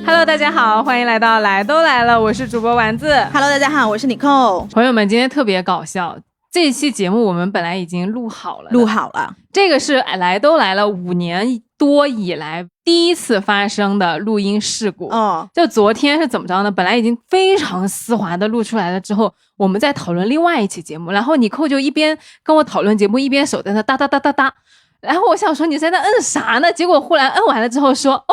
Hello， 大家好，欢迎来到来都来了，我是主播丸子。Hello， 大家好，我是 Nicole。朋友们，今天特别搞笑，这一期节目我们本来已经录好了，这个是来都来了5年多以来第一次发生的录音事故。就昨天是怎么着呢？本来已经非常丝滑的录出来了之后，我们在讨论另外一期节目，然后Nicole就一边跟我讨论节目，一边手在那哒哒哒哒哒，然后我想说你在那摁啥呢？结果忽然摁完了之后说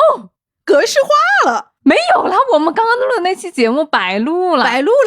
格式化了，没有了，我们刚刚录的那期节目白录了，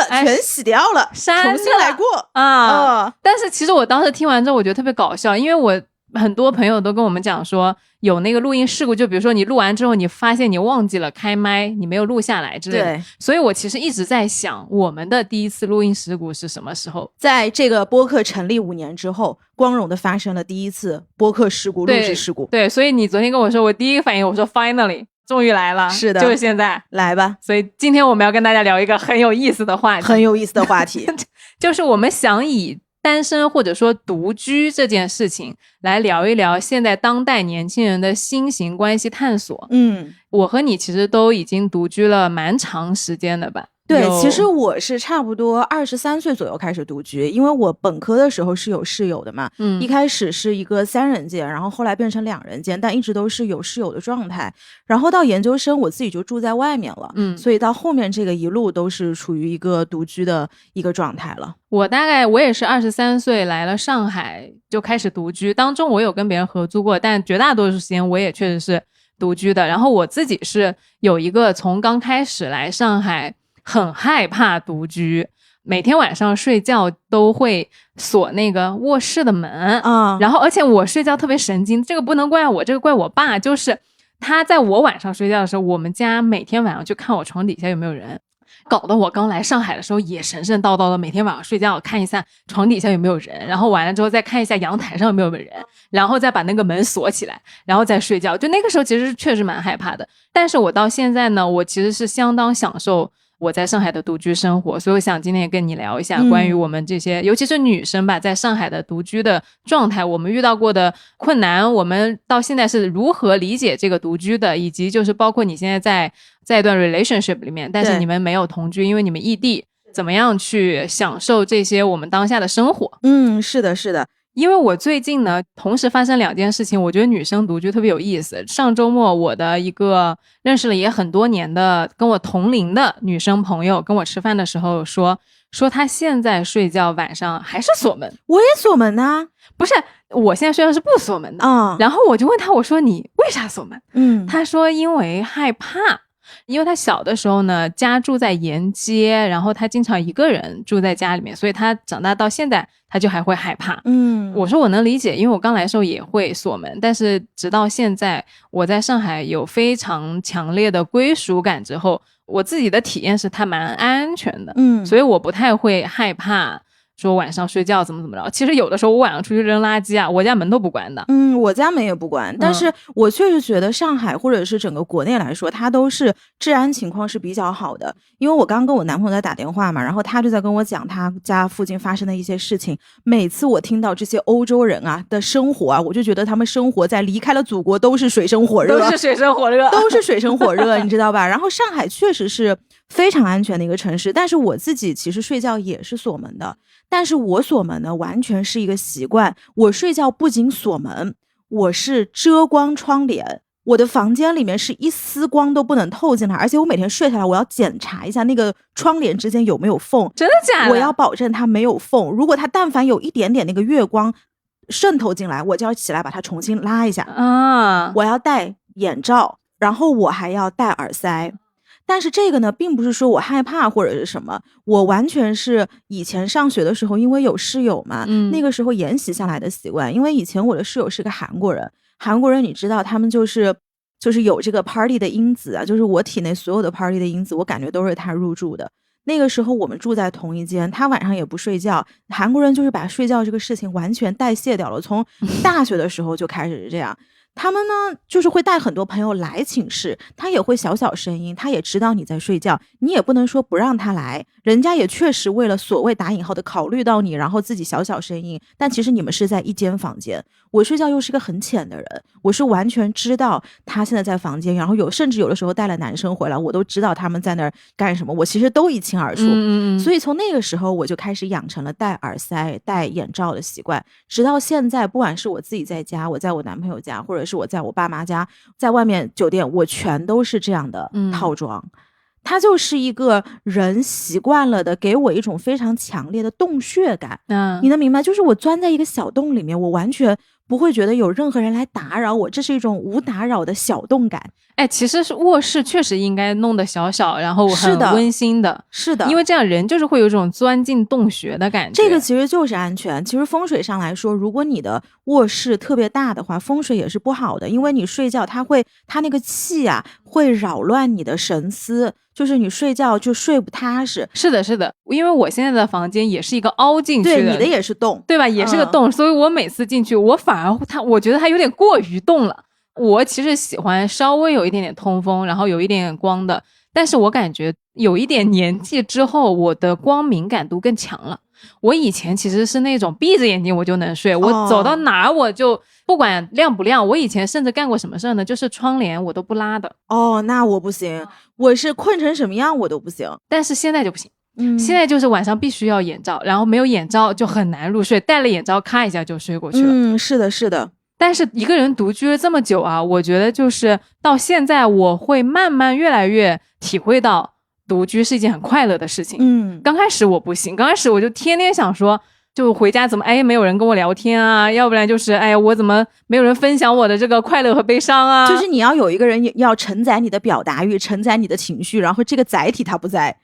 全洗掉了，重新来过啊！但是其实我当时听完之后，我觉得特别搞笑，因为我很多朋友都跟我们讲说有那个录音事故，就比如说你录完之后，你发现你忘记了开麦，你没有录下来之类的。对，所以我其实一直在想，我们的第一次录音事故是什么时候？在这个播客成立5年之后，光荣的发生了第一次播客事故，录制事故。对，所以你昨天跟我说，我第一个反应我说 finally。终于来了，是的，就是现在，来吧。所以今天我们要跟大家聊一个很有意思的话题，就是我们想以单身或者说独居这件事情来聊一聊现在当代年轻人的新型关系探索。我和你其实都已经独居了蛮长时间的吧。对，其实我是差不多23岁左右开始独居，因为我本科的时候是有室友的嘛，一开始是一个3人间，然后后来变成2人间，但一直都是有室友的状态。然后到研究生我自己就住在外面了，所以到后面这个一路都是处于一个独居的一个状态了。我也是23岁来了上海就开始独居，当中我有跟别人合租过，但绝大多数时间我也确实是独居的。然后我自己是有一个从刚开始来上海很害怕独居，每天晚上睡觉都会锁那个卧室的门然后而且我睡觉特别神经，这个不能怪我，这个怪我爸，就是他在我晚上睡觉的时候，我们家每天晚上去看我床底下有没有人，搞得我刚来上海的时候也神神叨叨的，每天晚上睡觉看一下床底下有没有人，然后完了之后再看一下阳台上有没有人，然后再把那个门锁起来，然后再睡觉。就那个时候其实确实蛮害怕的，但是我到现在呢，我其实是相当享受我在上海的独居生活，所以我想今天也跟你聊一下关于我们这些尤其是女生吧，在上海的独居的状态，我们遇到过的困难，我们到现在是如何理解这个独居的，以及就是包括你现在在一段 relationship 里面，但是你们没有同居，因为你们异地，怎么样去享受这些我们当下的生活。是的，因为我最近呢同时发生2件事情，我觉得女生独居特别有意思。上周末我的一个认识了也很多年的跟我同龄的女生朋友跟我吃饭的时候说她现在睡觉晚上还是锁门。我也锁门啊。不是，我现在睡觉是不锁门的然后我就问她，我说你为啥锁门？她说因为害怕，因为他小的时候呢家住在沿街，然后他经常一个人住在家里面，所以他长大到现在他就还会害怕。我说我能理解，因为我刚来的时候也会锁门，但是直到现在我在上海有非常强烈的归属感之后，我自己的体验是它蛮安全的。所以我不太会害怕说晚上睡觉怎么着。其实有的时候我晚上出去扔垃圾啊，我家门都不关的。我家门也不关，但是我确实觉得上海或者是整个国内来说，它都是治安情况是比较好的。因为我刚跟我男朋友在打电话嘛，然后他就在跟我讲他家附近发生的一些事情。每次我听到这些欧洲人的生活我就觉得他们生活在离开了祖国都是水深火热，都是水深火热你知道吧？然后上海确实是非常安全的一个城市，但是我自己其实睡觉也是锁门的。但是我锁门呢完全是一个习惯，我睡觉不仅锁门，我是遮光窗帘，我的房间里面是一丝光都不能透进来，而且我每天睡下来我要检查一下那个窗帘之间有没有缝。真的假的？我要保证它没有缝，如果它但凡有一点点那个月光渗透进来，我就要起来把它重新拉一下我要戴眼罩，然后我还要戴耳塞。但是这个呢并不是说我害怕或者是什么，我完全是以前上学的时候因为有室友嘛那个时候沿袭下来的习惯。因为以前我的室友是个韩国人你知道他们就是有这个 party 的因子就是我体内所有的 party 的因子我感觉都是他入住的。那个时候我们住在同一间，他晚上也不睡觉，韩国人就是把睡觉这个事情完全代谢掉了，从大学的时候就开始是这样。他们呢就是会带很多朋友来寝室，他也会小小声音，他也知道你在睡觉，你也不能说不让他来，人家也确实为了所谓打引号的考虑到你，然后自己小小声音，但其实你们是在一间房间。我睡觉又是个很浅的人，我是完全知道他现在在房间，然后甚至有的时候带了男生回来，我都知道他们在那儿干什么，我其实都一清二楚。所以从那个时候我就开始养成了戴耳塞戴眼罩的习惯，直到现在不管是我自己在家，我在我男朋友家，或者是我在我爸妈家，在外面酒店，我全都是这样的套装。它就是一个人习惯了的，给我一种非常强烈的洞穴感。你能明白，就是我钻在一个小洞里面，我完全不会觉得有任何人来打扰我，这是一种无打扰的小洞感。其实是卧室确实应该弄得小小，然后很温馨的。是的，因为这样人就是会有一种钻进洞穴的感觉。这个其实就是安全。其实风水上来说，如果你的卧室特别大的话，风水也是不好的，因为你睡觉它那个气啊会扰乱你的神思，就是你睡觉就睡不踏实。是的，是的，因为我现在的房间也是一个凹进去的，对，你的也是洞，对吧？也是个洞，所以我每次进去，我反而我觉得它有点过于洞了。我其实喜欢稍微有一点点通风，然后有一点点光的，但是我感觉有一点年纪之后，我的光敏感度更强了。我以前其实是那种闭着眼睛我就能睡，我走到哪儿我就不管亮不亮，我以前甚至干过什么事呢？就是窗帘我都不拉的。那我不行，我是困成什么样我都不行。但是现在就不行，现在就是晚上必须要眼罩，然后没有眼罩就很难入睡，戴了眼罩咔一下就睡过去了。是的，是的。但是一个人独居了这么久啊，我觉得就是到现在我会慢慢越来越体会到独居是一件很快乐的事情。刚开始我不行，刚开始我就天天想说，就回家怎么没有人跟我聊天啊，要不然就是我怎么没有人分享我的这个快乐和悲伤啊？就是你要有一个人要承载你的表达欲，承载你的情绪，然后这个载体他不在，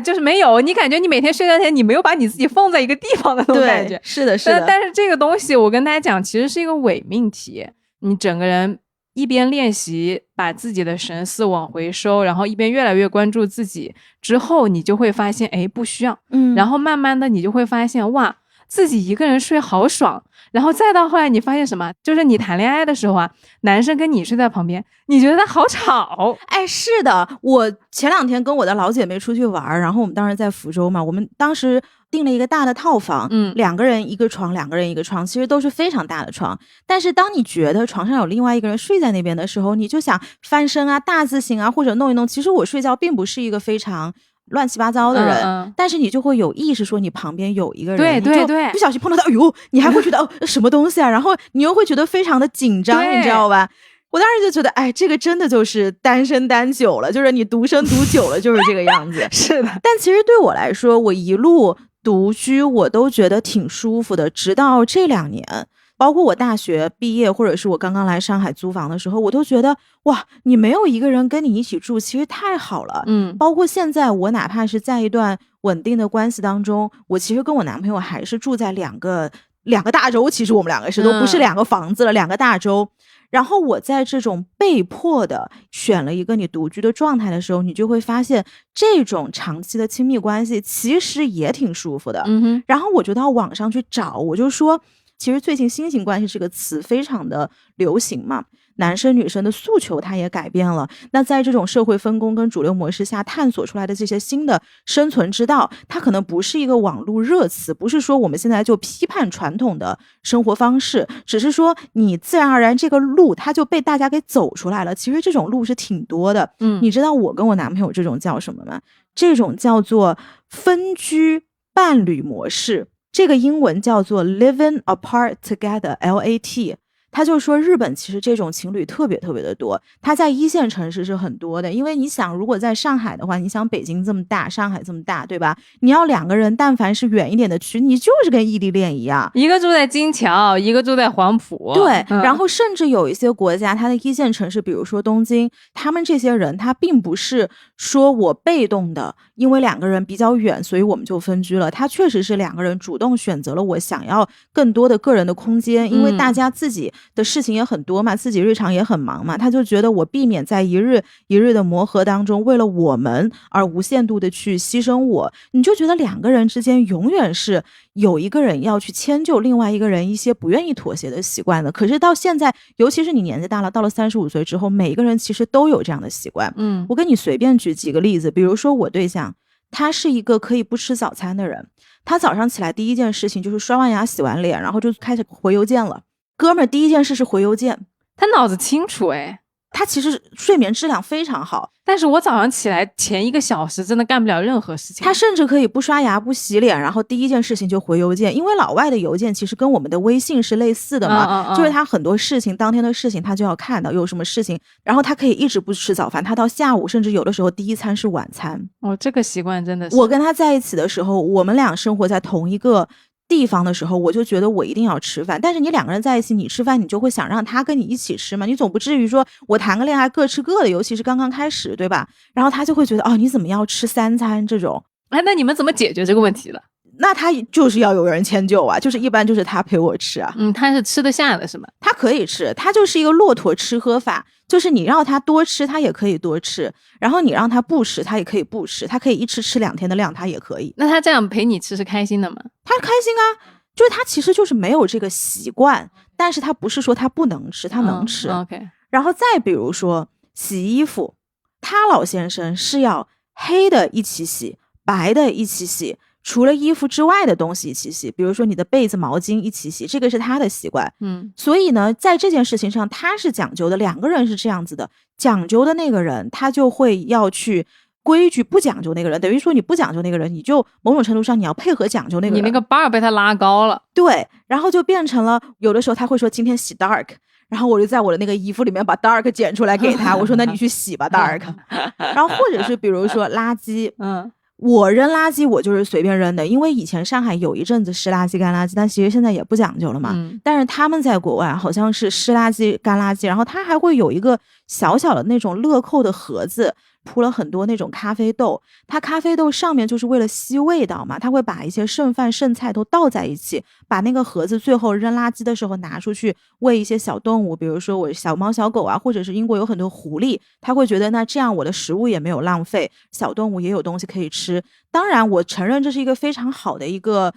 就是没有，你感觉你每天睡觉前你没有把你自己放在一个地方的那种感觉。是的，是的。但是这个东西我跟大家讲，其实是一个伪命题。你整个人一边练习把自己的神思往回收，然后一边越来越关注自己之后，你就会发现不需要。然后慢慢的你就会发现哇，自己一个人睡好爽。然后再到后来你发现什么，就是你谈恋爱的时候啊，男生跟你睡在旁边，你觉得他好吵。是的，我前2天跟我的老姐妹出去玩，然后我们当时在福州嘛，我们当时订了一个大的套房，2个人一个床，2个人一个床，其实都是非常大的床。但是当你觉得床上有另外一个人睡在那边的时候，你就想翻身啊、大字型啊，或者弄一弄。其实我睡觉并不是一个非常乱七八糟的人，但是你就会有意识说你旁边有一个人，对，不小心碰到他，你还会觉得什么东西啊，然后你又会觉得非常的紧张，你知道吧？我当时就觉得这个真的就是单身单久了，就是你独生独久了就是这个样子。是的。但其实对我来说，我一路独居我都觉得挺舒服的，直到这2年，包括我大学毕业，或者是我刚刚来上海租房的时候，我都觉得哇，你没有一个人跟你一起住其实太好了。包括现在我哪怕是在一段稳定的关系当中，我其实跟我男朋友还是住在两个大洲，其实我们2个是都不是2个房子了，2个大洲。然后我在这种被迫的选了一个你独居的状态的时候，你就会发现这种长期的亲密关系其实也挺舒服的。然后我就到网上去找，我就说其实最近新型关系这个词非常的流行嘛，男生女生的诉求它也改变了。那在这种社会分工跟主流模式下探索出来的这些新的生存之道，它可能不是一个网络热词，不是说我们现在就批判传统的生活方式，只是说你自然而然这个路它就被大家给走出来了。其实这种路是挺多的。你知道我跟我男朋友这种叫什么吗？这种叫做分居伴侣模式，这个英文叫做 living apart together LAT。他就说日本其实这种情侣特别特别的多，他在1线城市是很多的。因为你想如果在上海的话，你想北京这么大，上海这么大，对吧？你要2个人但凡是远一点的区，你就是跟异地恋一样，一个住在金桥，一个住在黄埔。对，然后甚至有一些国家它的1线城市，比如说东京，他们这些人他并不是说我被动的因为2个人比较远所以我们就分居了，他确实是2个人主动选择了我想要更多的个人的空间，因为大家自己的事情也很多嘛，自己日常也很忙嘛，他就觉得我避免在一日一日的磨合当中为了我们而无限度的去牺牲我，你就觉得两个人之间永远是有一个人要去迁就另外一个人一些不愿意妥协的习惯的。可是到现在，尤其是你年纪大了，到了35岁之后，每一个人其实都有这样的习惯。我跟你随便举几个例子，比如说我对象，他是一个可以不吃早餐的人，他早上起来第一件事情就是刷完牙洗完脸，然后就开始回邮件了。哥们儿第一件事是回邮件，他脑子清楚诶。他其实睡眠质量非常好，但是我早上起来前1个小时真的干不了任何事情。他甚至可以不刷牙不洗脸，然后第一件事情就回邮件，因为老外的邮件其实跟我们的微信是类似的嘛，就是他很多事情当天的事情他就要看到有什么事情，然后他可以一直不吃早饭，他到下午甚至有的时候第一餐是晚餐。这个习惯真的是。我跟他在一起的时候，我们俩生活在同一个地方的时候，我就觉得我一定要吃饭，但是你两个人在一起，你吃饭你就会想让他跟你一起吃嘛，你总不至于说我谈个恋爱各吃各的，尤其是刚刚开始，对吧？然后他就会觉得你怎么要吃3餐这种。那你们怎么解决这个问题了？那他就是要有人迁就啊，就是一般就是他陪我吃啊。他是吃得下的是吗？他可以吃，他就是一个骆驼吃喝法，就是你让他多吃他也可以多吃，然后你让他不吃他也可以不吃，他可以一吃2天的量他也可以。那他这样陪你吃是开心的吗？他开心啊，就是他其实就是没有这个习惯，但是他不是说他不能吃，他能吃。OK。然后再比如说洗衣服，他老先生是要黑的一起洗，白的一起洗，除了衣服之外的东西一起洗，比如说你的被子毛巾一起洗，这个是他的习惯。所以呢在这件事情上他是讲究的，两个人是这样子的，讲究的那个人他就会要去规矩，不讲究那个人等于说你不讲究那个人，你就某种程度上你要配合讲究那个人，你那个 bar 被他拉高了。对，然后就变成了有的时候他会说今天洗 dark， 然后我就在我的那个衣服里面把 dark 剪出来给他，我说那你去洗吧 dark。 然后或者是比如说垃圾，我扔垃圾我就是随便扔的，因为以前上海有一阵子湿垃圾干垃圾，但其实现在也不讲究了嘛。但是他们在国外好像是湿垃圾干垃圾，然后他还会有一个小小的那种乐扣的盒子，铺了很多那种咖啡豆，它咖啡豆上面就是为了吸味道嘛，他会把一些剩饭剩菜都倒在一起，把那个盒子最后扔垃圾的时候拿出去喂一些小动物，比如说我小猫小狗啊，或者是英国有很多狐狸，他会觉得那这样我的食物也没有浪费，小动物也有东西可以吃。当然我承认这是一个非常好的一个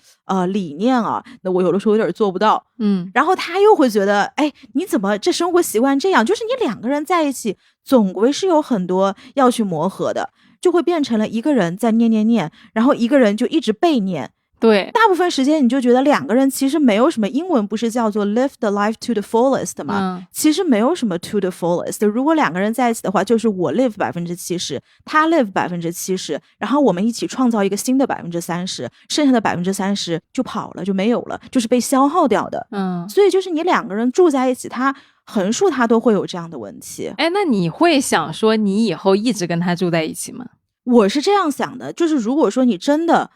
理念啊，那我有的时候有点做不到。然后他又会觉得你怎么这生活习惯这样，就是你两个人在一起总归是有很多要去磨合的，就会变成了一个人在念，然后一个人就一直被念。对，大部分时间你就觉得两个人其实没有什么，英文不是叫做 live the life to the fullest 吗？其实没有什么 to the fullest。如果两个人在一起的话，就是我 live 70%，他 live 70%，然后我们一起创造一个新的30%，剩下的30%就跑了，就没有了，就是被消耗掉的。所以就是你两个人住在一起，他横竖他都会有这样的问题。那你会想说你以后一直跟他住在一起吗？我是这样想的，就是如果说你真的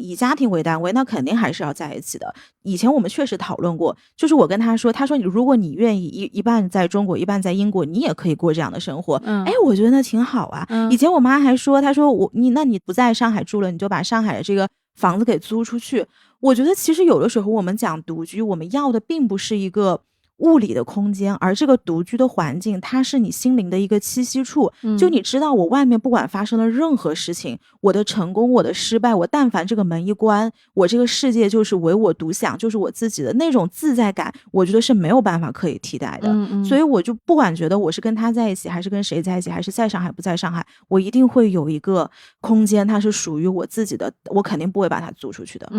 以家庭为单位，那肯定还是要在一起的。以前我们确实讨论过，就是我跟他说如果你愿意一半在中国一半在英国，你也可以过这样的生活。我觉得那挺好啊。以前我妈还说，她说那你不在上海住了，你就把上海的这个房子给租出去。我觉得其实有的时候我们讲独居，我们要的并不是一个物理的空间，而这个独居的环境它是你心灵的一个栖息处。就你知道我外面不管发生了任何事情，我的成功我的失败，我但凡这个门一关，我这个世界就是唯我独享，就是我自己的那种自在感，我觉得是没有办法可以替代的。所以我就不管觉得我是跟他在一起还是跟谁在一起，还是在上海不在上海，我一定会有一个空间它是属于我自己的，我肯定不会把它租出去的。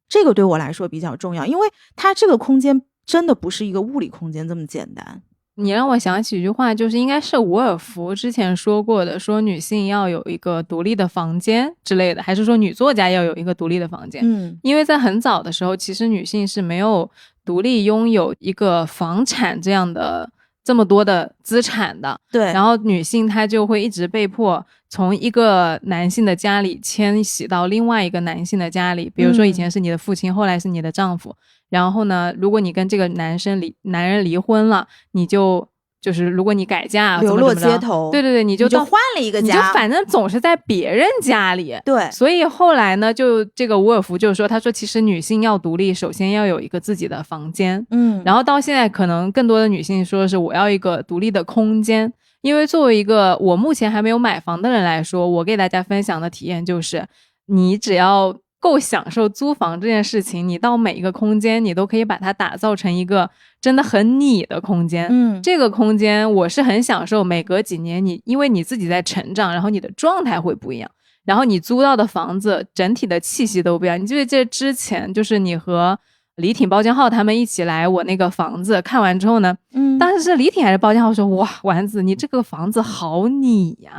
这个对我来说比较重要，因为它这个空间真的不是一个物理空间这么简单。你让我想起一句话，就是应该是伍尔夫之前说过的，说女性要有一个独立的房间之类的，还是说女作家要有一个独立的房间。因为在很早的时候，其实女性是没有独立拥有一个房产这么多的资产的。对，然后女性她就会一直被迫从一个男性的家里迁徙到另外一个男性的家里，比如说以前是你的父亲，后来是你的丈夫。然后呢，如果你跟这个男人离婚了，你就就是如果你改嫁流落街头，对对对，你就换了一个家，你就反正总是在别人家里。对，所以后来呢，就这个伍尔夫就是说，他说其实女性要独立，首先要有一个自己的房间。然后到现在可能更多的女性说的是我要一个独立的空间。因为作为一个我目前还没有买房的人来说，我给大家分享的体验就是，你只要够享受租房这件事情，你到每一个空间你都可以把它打造成一个真的很你的空间。这个空间我是很享受，每隔几年因为你自己在成长，然后你的状态会不一样，然后你租到的房子整体的气息都不一样。你记得这之前就是你和李挺、包江浩他们一起来我那个房子看完之后呢，当时是李挺还是包江浩说，哇，丸子你这个房子好你呀。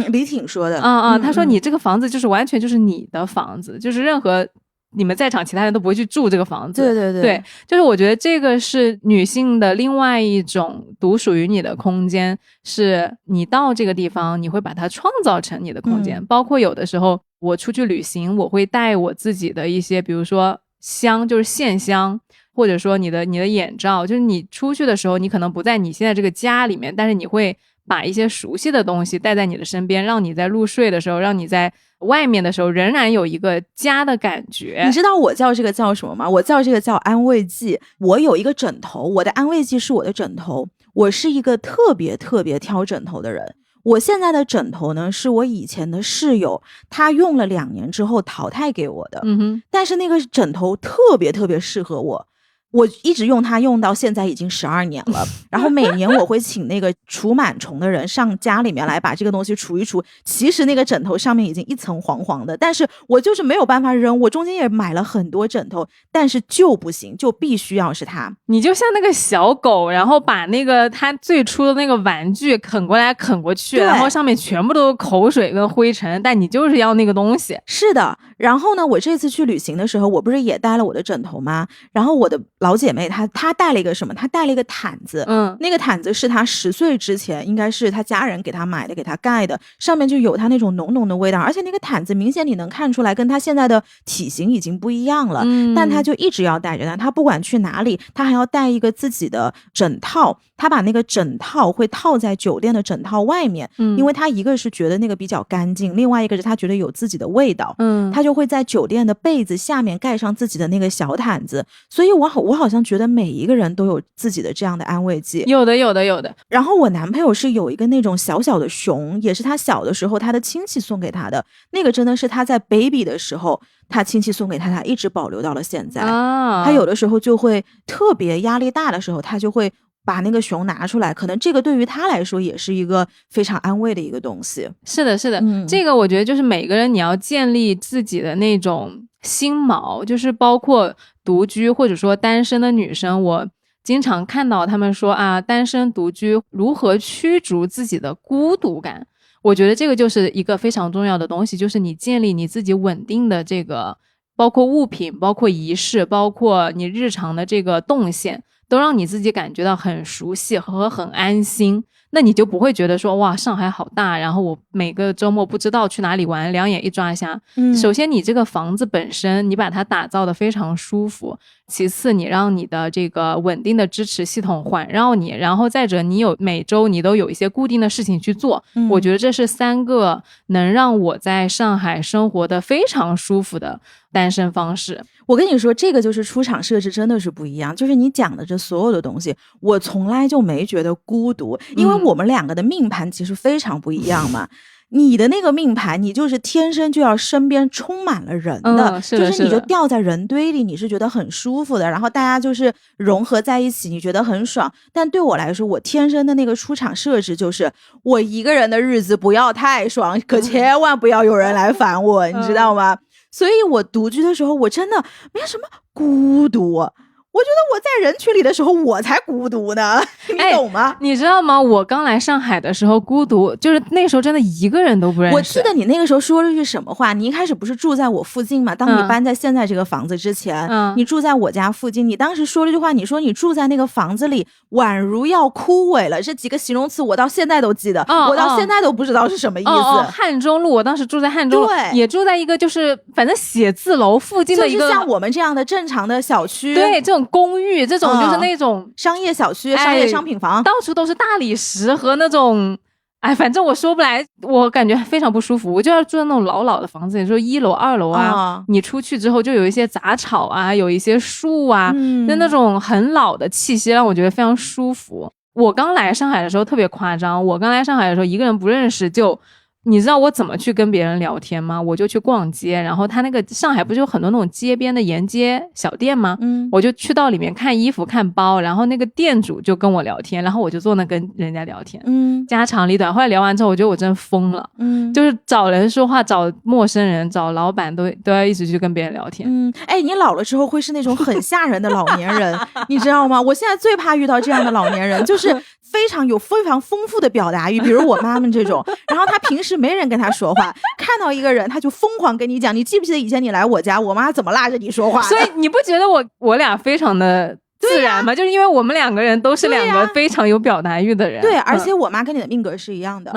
李挺说的。他说你这个房子就是完全就是你的房子，就是任何你们在场其他人都不会去住这个房子。对对对，对，就是我觉得这个是女性的另外一种独属于你的空间，是你到这个地方你会把它创造成你的空间。包括有的时候我出去旅行，我会带我自己的一些比如说香，就是线香，或者说你的眼罩，就是你出去的时候你可能不在你现在这个家里面，但是你会把一些熟悉的东西带在你的身边，让你在入睡的时候，让你在外面的时候仍然有一个家的感觉。你知道我叫这个叫什么吗？我叫这个叫安慰剂。我有一个枕头，我的安慰剂是我的枕头。我是一个特别特别挑枕头的人。我现在的枕头呢，是我以前的室友他用了2年之后淘汰给我的。但是那个枕头特别特别适合我，我一直用它用到现在已经12年了。然后每年我会请那个除螨虫的人上家里面来把这个东西除一除。其实那个枕头上面已经一层黄黄的，但是我就是没有办法扔。我中间也买了很多枕头，但是就不行，就必须要是它。你就像那个小狗，然后把那个它最初的那个玩具啃过来啃过去，然后上面全部都是口水跟灰尘，但你就是要那个东西。是的。然后呢，我这次去旅行的时候，我不是也带了我的枕头吗？然后我的老姐妹她带了一个什么？她带了一个毯子。那个毯子是她10岁之前应该是她家人给她买的，给她盖的，上面就有她那种浓浓的味道。而且那个毯子明显你能看出来跟她现在的体型已经不一样了。但她就一直要带着它，她不管去哪里她还要带一个自己的枕套。她把那个枕套会套在酒店的枕套外面。因为她一个是觉得那个比较干净，另外一个是她觉得有自己的味道。她就会在酒店的被子下面盖上自己的那个小毯子。所以我好像觉得每一个人都有自己的这样的安慰剂。有的。然后我男朋友是有一个那种小小的熊，也是他小的时候他的亲戚送给他的，那个真的是他在 baby 的时候他亲戚送给他，他一直保留到了现在。他有的时候就会特别压力大的时候，他就会把那个熊拿出来，可能这个对于他来说也是一个非常安慰的一个东西。是的。这个我觉得就是每个人你要建立自己的那种心锚，就是包括独居或者说单身的女生，我经常看到他们说啊，单身独居如何驱逐自己的孤独感。我觉得这个就是一个非常重要的东西，就是你建立你自己稳定的这个，包括物品，包括仪式，包括你日常的这个动线，都让你自己感觉到很熟悉和很安心。那你就不会觉得说哇上海好大，然后我每个周末不知道去哪里玩，两眼一抓瞎。首先你这个房子本身你把它打造的非常舒服，其次你让你的这个稳定的支持系统环绕你，然后再者你有每周你都有一些固定的事情去做。我觉得这是3个能让我在上海生活的非常舒服的单身方式。我跟你说，这个就是出厂设置真的是不一样，就是你讲的这所有的东西我从来就没觉得孤独，因为我们2个的命盘其实非常不一样嘛。你的那个命盘你就是天生就要身边充满了人的，就是你就掉在人堆里，你是觉得很舒服的，然后大家就是融合在一起，你觉得很爽。但对我来说，我天生的那个出厂设置就是我一个人的日子不要太爽，可千万不要有人来烦我，你知道吗？所以我独居的时候我真的没什么孤独，我觉得我在人群里的时候我才孤独呢，你懂吗？你知道吗？我刚来上海的时候孤独，就是那时候真的一个人都不认识。我记得你那个时候说了句什么话，你一开始不是住在我附近吗？当你搬在现在这个房子之前，你住在我家附近，你当时说了句话，你说你住在那个房子里宛如要枯萎了，这几个形容词我到现在都记得，我到现在都不知道是什么意思。汉中路，我当时住在汉中路，对，也住在一个就是反正写字楼附近的一个，就是像我们这样的正常的小区，对，这种公寓，这种就是那种商业小区、商业商品房，到处都是大理石和那种。反正我说不来，我感觉非常不舒服。我就要住在那种老老的房子，你说1楼、2楼啊，你出去之后就有一些杂草啊，有一些树啊，那种很老的气息，让我觉得非常舒服。我刚来上海的时候特别夸张，我刚来上海的时候一个人不认识就。你知道我怎么去跟别人聊天吗？我就去逛街，然后他那个上海不就有很多那种街边的沿街小店吗？我就去到里面看衣服看包，然后那个店主就跟我聊天，然后我就坐那跟人家聊天，家长里短。后来聊完之后，我觉得我真疯了，就是找人说话，找陌生人，找老板都要一直去跟别人聊天。你老了之后会是那种很吓人的老年人，你知道吗？我现在最怕遇到这样的老年人，就是非常丰富的表达欲，比如我妈妈这种，然后他平时没人跟他说话，看到一个人他就疯狂跟你讲，你记不记得以前你来我家，我妈怎么拉着你说话的？所以你不觉得我俩非常的自然吗？就是因为我们两个人都是两个非常有表达欲的人。对，而且我妈跟你的命格是一样的。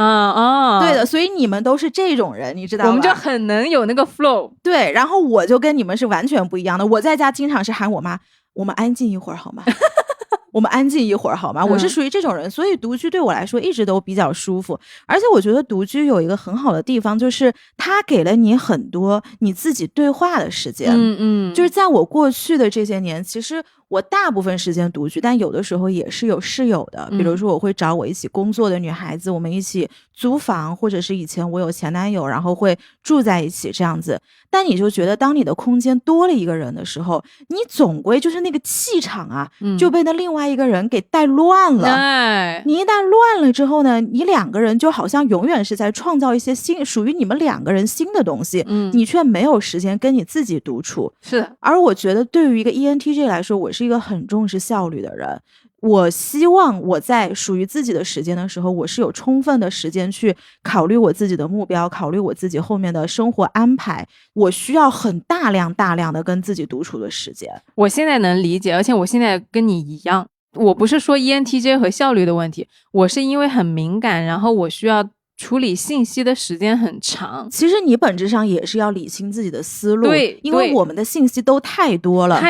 对的，所以你们都是这种人，你知道吗？我们就很能有那个 flow。对，然后我就跟你们是完全不一样的。我在家经常是喊我妈，我们安静一会儿好吗？我们安静一会儿好吗？我是属于这种人，所以独居对我来说一直都比较舒服。而且我觉得独居有一个很好的地方，就是它给了你很多你自己对话的时间。就是在我过去的这些年，其实我大部分时间独居，但有的时候也是有室友的。比如说我会找我一起工作的女孩子，我们一起租房，或者是以前我有前男友，然后会住在一起这样子。但你就觉得当你的空间多了一个人的时候，你总归就是那个气场啊，就被那另外一个人给带乱了。你一旦乱了之后呢，你两个人就好像永远是在创造一些属于你们两个人新的东西，你却没有时间跟你自己独处。是的。而我觉得对于一个 ENTJ 来说，我是一个很重视效率的人。我希望我在属于自己的时间的时候，我是有充分的时间去考虑我自己的目标，考虑我自己后面的生活安排。我需要很大量的跟自己独处的时间。我现在能理解，而且我现在跟你一样，我不是说 ENTJ 和效率的问题，我是因为很敏感，然后我需要处理信息的时间很长。其实你本质上也是要理清自己的思路。对，因为我们的信息都太多了。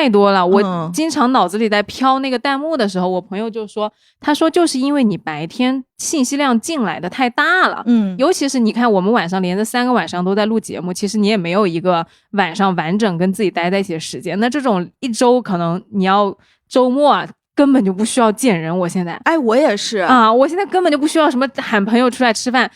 我经常脑子里在飘那个弹幕的时候，我朋友就说，他说就是因为你白天信息量进来的太大了。尤其是你看我们晚上连着3个晚上都在录节目，其实你也没有一个晚上完整跟自己待在一起的时间。那这种一周可能你要周末啊，根本就不需要见人。我现在我也是啊，我现在根本就不需要什么喊朋友出来吃饭，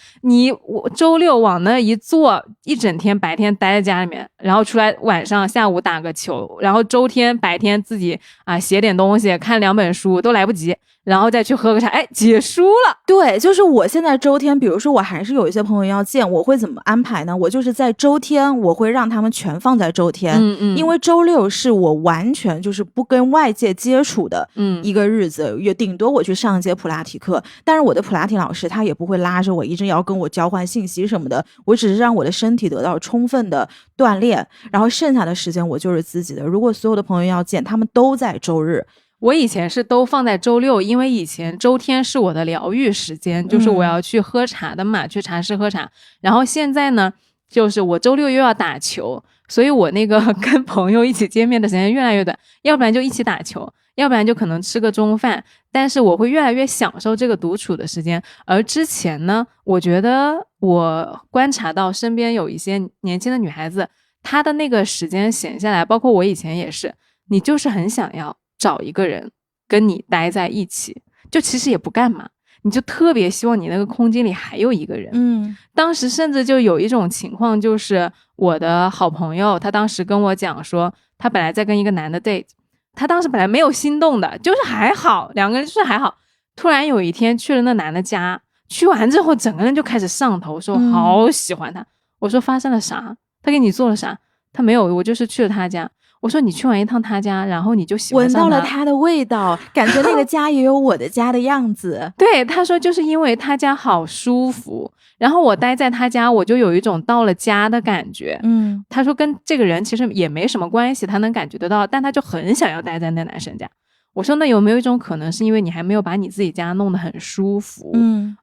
我周六往那一坐，一整天白天待在家里面，然后出来晚上下午打个球，然后周天白天自己写点东西，看2本书都来不及，然后再去喝个茶，结束了。对，就是我现在周天，比如说我还是有一些朋友要见，我会怎么安排呢？我就是在周天，我会让他们全放在周天，因为周六是我完全就是不跟外界接触的一个日子，也顶多我去上一节普拉提课，但是我的普拉提老师他也不会拉着我一直要跟我交换信息什么的，我只是让我的身体得到充分的锻炼，然后剩下的时间我就是自己的。如果所有的朋友要见，他们都在周日。我以前是都放在周六，因为以前周天是我的疗愈时间，就是我要去喝茶的嘛，去茶室喝茶。然后现在呢，就是我周六又要打球，所以我那个跟朋友一起见面的时间越来越短，要不然就一起打球，要不然就可能吃个中饭。但是我会越来越享受这个独处的时间。而之前呢，我觉得我观察到身边有一些年轻的女孩子，她的那个时间闲下来，包括我以前也是，你就是很想要找一个人跟你待在一起，就其实也不干嘛，你就特别希望你那个空间里还有一个人。当时甚至就有一种情况，就是我的好朋友他当时跟我讲说，他本来在跟一个男的 date， 他当时本来没有心动的，就是还好，两个人就是还好。突然有一天去了那男的家，去完之后整个人就开始上头，说好喜欢他。我说发生了啥？他给你做了啥？他没有，我就是去了他家。我说你去完一趟他家，然后你就喜欢上他，闻到了他的味道，感觉那个家也有我的家的样子。对，他说就是因为他家好舒服，然后我待在他家，我就有一种到了家的感觉。他说跟这个人其实也没什么关系，他能感觉得到，但他就很想要待在那男生家。我说那有没有一种可能是因为你还没有把你自己家弄得很舒服？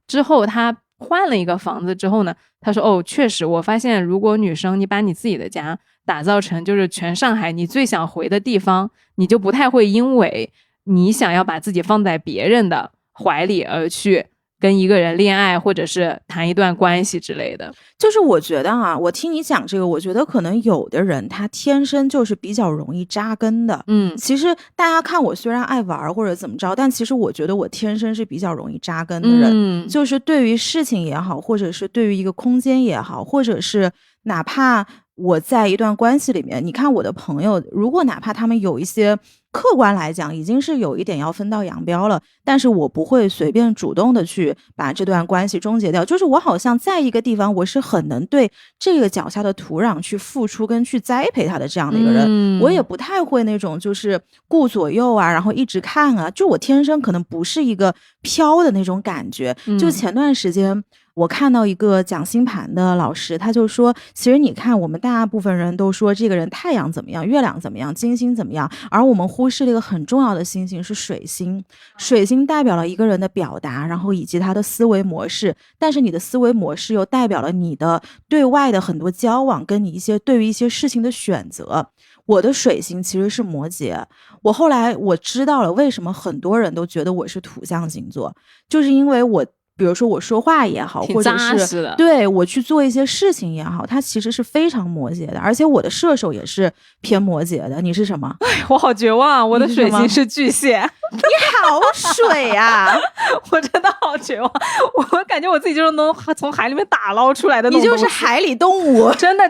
之后他换了一个房子之后呢，他说哦，确实我发现如果女生你把你自己的家打造成就是全上海你最想回的地方，你就不太会因为你想要把自己放在别人的怀里而去跟一个人恋爱或者是谈一段关系之类的。就是我觉得啊，我听你讲这个，我觉得可能有的人他天生就是比较容易扎根的。其实大家看我虽然爱玩或者怎么着，但其实我觉得我天生是比较容易扎根的人。就是对于事情也好，或者是对于一个空间也好，或者是哪怕我在一段关系里面，你看我的朋友，如果哪怕他们有一些客观来讲已经是有一点要分道扬镳了，但是我不会随便主动的去把这段关系终结掉。就是我好像在一个地方，我是很能对这个脚下的土壤去付出跟去栽培它的这样的一个人。我也不太会那种就是顾左右啊，然后一直看啊，就我天生可能不是一个飘的那种感觉。就前段时间我看到一个讲星盘的老师，他就说其实你看我们大部分人都说这个人太阳怎么样，月亮怎么样，金星怎么样，而我们忽视了一个很重要的星星是水星。水星代表了一个人的表达，然后以及他的思维模式，但是你的思维模式又代表了你的对外的很多交往跟你对于一些事情的选择。我的水星其实是摩羯，我后来我知道了为什么很多人都觉得我是土象星座，就是因为我比如说我说话也好，或者是对我去做一些事情也好，它其实是非常摩羯的。而且我的射手也是偏摩羯的。你是什么？我好绝望，我的水星是巨蟹。你好水啊我真的好绝望，我感觉我自己就是能从海里面打捞出来的东西。你就是海里动物。真的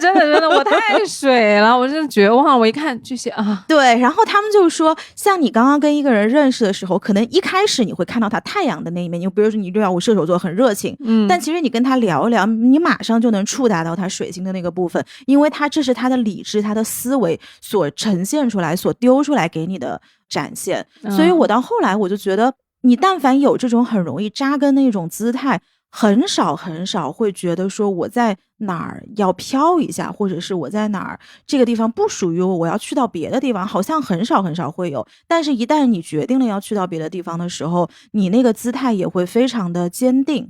我太水了，我真的绝望。我一看巨蟹啊，对，然后他们就说像你刚刚跟一个人认识的时候，可能一开始你会看到他太阳的那一面，你比如说你对我射手座很热情，但其实你跟他聊一聊，你马上就能触达到他水星的那个部分，因为这是他的理智，他的思维所呈现出来，所丢出来给你的展现。所以我到后来我就觉得，你但凡有这种很容易扎根的一种姿态，很少会觉得说我在哪儿要飘一下，或者是我在哪儿这个地方不属于我，我要去到别的地方，好像很少会有。但是一旦你决定了要去到别的地方的时候，你那个姿态也会非常的坚定。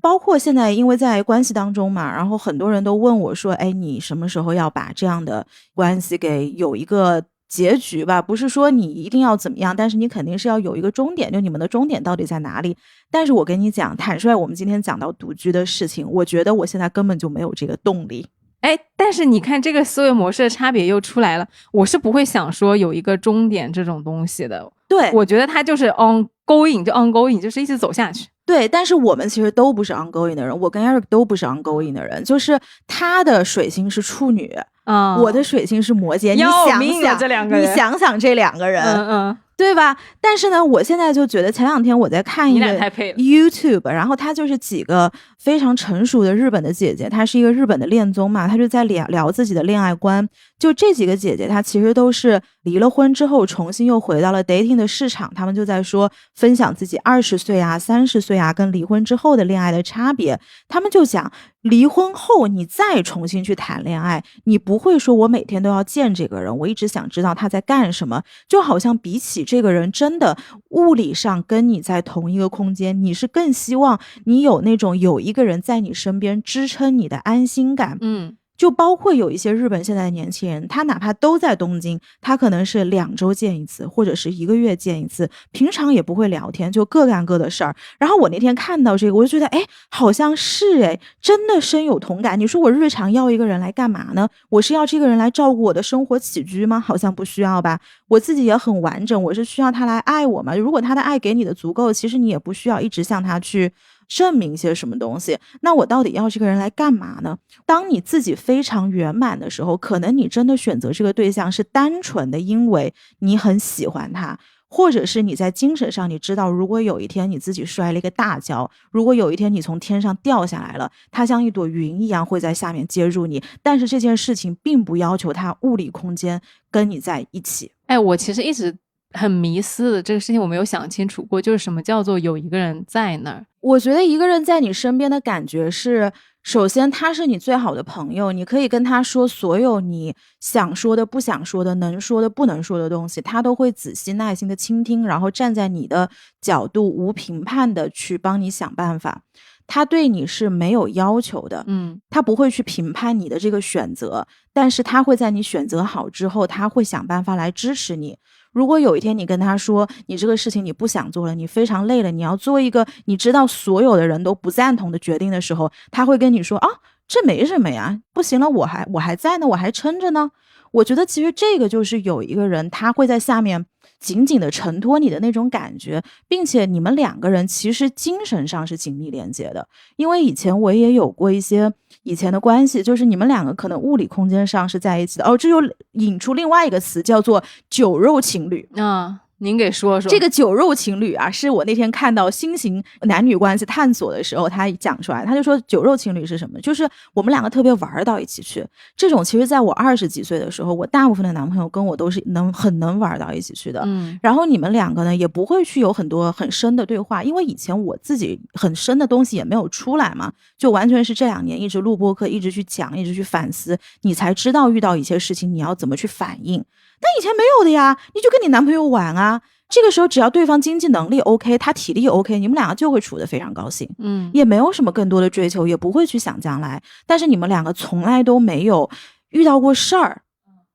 包括现在因为在关系当中嘛，然后很多人都问我说，哎，你什么时候要把这样的关系给有一个结局吧，不是说你一定要怎么样，但是你肯定是要有一个终点，就你们的终点到底在哪里。但是我跟你讲，坦率我们今天讲到独居的事情，我觉得我现在根本就没有这个动力。但是你看这个思维模式的差别又出来了，我是不会想说有一个终点这种东西的。对，我觉得它就是 ongoing， 就是一直走下去。对，但是我们其实都不是 ongoing 的人，我跟 Eric 都不是 ongoing 的人，就是他的水星是处女，我的水星是摩羯，你想想这两个人，你想想这两个人，对吧？但是呢，我现在就觉得前两天我在看一个 YouTube， 然后他就是几个非常成熟的日本的姐姐，她是一个日本的恋综嘛，她就在聊自己的恋爱观。就这几个姐姐，她其实都是离了婚之后重新又回到了 dating 的市场，她们就在说分享自己20岁啊、30岁啊跟离婚之后的恋爱的差别。她们就讲，离婚后你再重新去谈恋爱，你不会说我每天都要见这个人，我一直想知道他在干什么，就好像比起这个人真的物理上跟你在同一个空间，你是更希望你有那种有一个人在你身边支撑你的安心感。就包括有一些日本现在的年轻人，他哪怕都在东京，他可能是2周见一次，或者是1个月见一次，平常也不会聊天，就各干各的事儿。然后我那天看到这个，我就觉得，哎，好像是真的深有同感。你说我日常要一个人来干嘛呢？我是要这个人来照顾我的生活起居吗？好像不需要吧。我自己也很完整，我是需要他来爱我吗？如果他的爱给你的足够，其实你也不需要一直向他去证明些什么东西。那我到底要这个人来干嘛呢？当你自己非常圆满的时候，可能你真的选择这个对象是单纯的因为你很喜欢他，或者是你在精神上你知道，如果有一天你自己摔了一个大跤，如果有一天你从天上掉下来了，它像一朵云一样会在下面接住你，但是这件事情并不要求它物理空间跟你在一起。我其实一直很迷思的这个事情，我没有想清楚过，就是什么叫做有一个人在那儿。我觉得一个人在你身边的感觉是，首先他是你最好的朋友，你可以跟他说所有你想说的、不想说的、能说的、不能说的东西，他都会仔细耐心的倾听，然后站在你的角度无评判的去帮你想办法。他对你是没有要求的，他不会去评判你的这个选择，但是他会在你选择好之后，他会想办法来支持你。如果有一天你跟他说你这个事情你不想做了，你非常累了，你要做一个你知道所有的人都不赞同的决定的时候，他会跟你说啊，这没什么呀，不行了，我还在呢，我还撑着呢。我觉得其实这个就是有一个人他会在下面紧紧的承托你的那种感觉，并且你们两个人其实精神上是紧密连接的。因为以前我也有过一些以前的关系，就是你们两个可能物理空间上是在一起的，这又引出另外一个词叫做酒肉情侣您给说说。这个酒肉情侣啊，是我那天看到新型男女关系探索的时候他讲出来，他就说酒肉情侣是什么，就是我们两个特别玩到一起去。这种其实在我20几岁的时候，我大部分的男朋友跟我都是很能玩到一起去的。然后你们两个呢也不会去有很多很深的对话，因为以前我自己很深的东西也没有出来嘛，就完全是这2年一直录播客，一直去讲，一直去反思，你才知道遇到一些事情你要怎么去反应。但以前没有的呀，你就跟你男朋友玩啊，这个时候只要对方经济能力 OK， 他体力 OK， 你们两个就会处得非常高兴。也没有什么更多的追求，也不会去想将来，但是你们两个从来都没有遇到过事儿，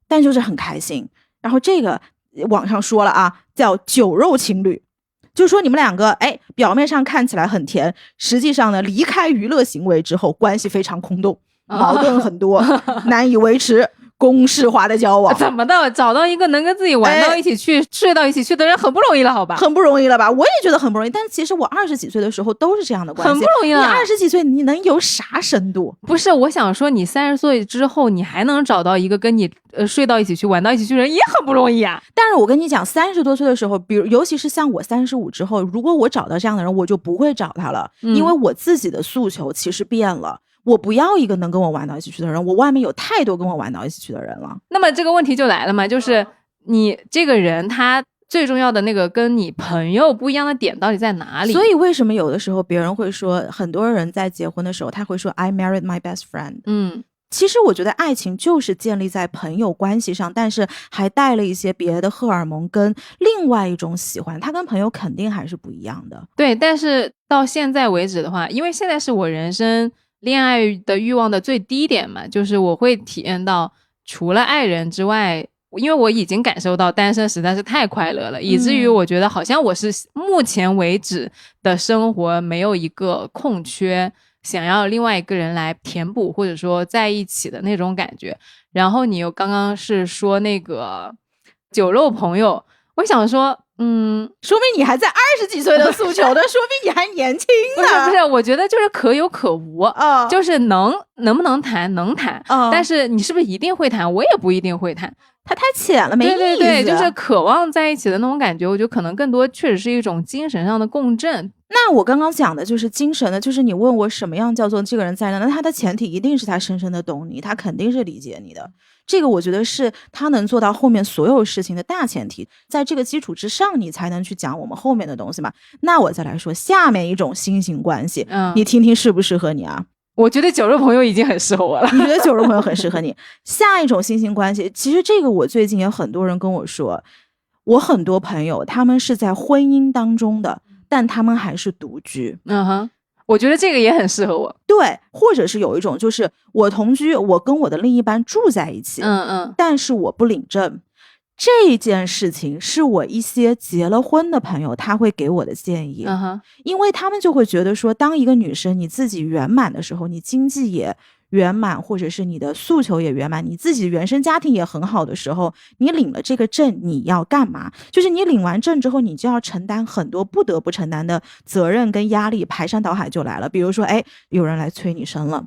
但就是很开心。然后这个网上说了啊，叫酒肉情侣，就是说你们两个表面上看起来很甜，实际上呢离开娱乐行为之后关系非常空洞，矛盾很多，难以维持公式化的交往。怎么的？找到一个能跟自己玩到一起去、睡到一起去的人很不容易了，好吧？很不容易了吧？我也觉得很不容易。但其实我20几岁的时候都是这样的关系，很不容易了。你20几岁你能有啥深度？不是，我想说你30岁之后你还能找到一个跟你睡到一起去、玩到一起去的人也很不容易啊。但是我跟你讲，30多岁的时候，比如尤其是像我35之后，如果我找到这样的人，我就不会找他了，因为我自己的诉求其实变了。我不要一个能跟我玩到一起去的人，我外面有太多跟我玩到一起去的人了。那么这个问题就来了嘛，就是你这个人他最重要的那个跟你朋友不一样的点到底在哪里？所以为什么有的时候别人会说，很多人在结婚的时候他会说 I married my best friend。其实我觉得爱情就是建立在朋友关系上，但是还带了一些别的荷尔蒙跟另外一种喜欢，它跟朋友肯定还是不一样的。对，但是到现在为止的话，因为现在是我人生恋爱的欲望的最低点嘛，就是我会体验到除了爱人之外，因为我已经感受到单身实在是太快乐了，以至于我觉得好像我是目前为止的生活没有一个空缺想要另外一个人来填补或者说在一起的那种感觉。然后你又刚刚是说那个酒肉朋友，我想说说明你还在20几岁的诉求的，说明你还年轻呢。不是，我觉得就是可有可无，就是能不能谈能谈，但是你是不是一定会谈，我也不一定会谈，它太浅了，没意思。对对对，就是渴望在一起的那种感觉，我觉得可能更多确实是一种精神上的共振。那我刚刚讲的就是精神的，就是你问我什么样叫做这个人在那，那他的前提一定是他深深的懂你，他肯定是理解你的。这个我觉得是他能做到后面所有事情的大前提，在这个基础之上你才能去讲我们后面的东西嘛。那我再来说下面一种新型关系，你听听适不适合你啊？我觉得酒肉朋友已经很适合我了。你觉得酒肉朋友很适合你？下一种新型关系，其实这个我最近也很多人跟我说，我很多朋友他们是在婚姻当中的，但他们还是独居。我觉得这个也很适合我。对，或者是有一种就是我同居，我跟我的另一半住在一起，但是我不领证。这件事情是我一些结了婚的朋友他会给我的建议，因为他们就会觉得说，当一个女生你自己圆满的时候，你经济也圆满，或者是你的诉求也圆满，你自己原生家庭也很好的时候，你领了这个证你要干嘛？就是你领完证之后，你就要承担很多不得不承担的责任跟压力，排山倒海就来了。比如说有人来催你生了，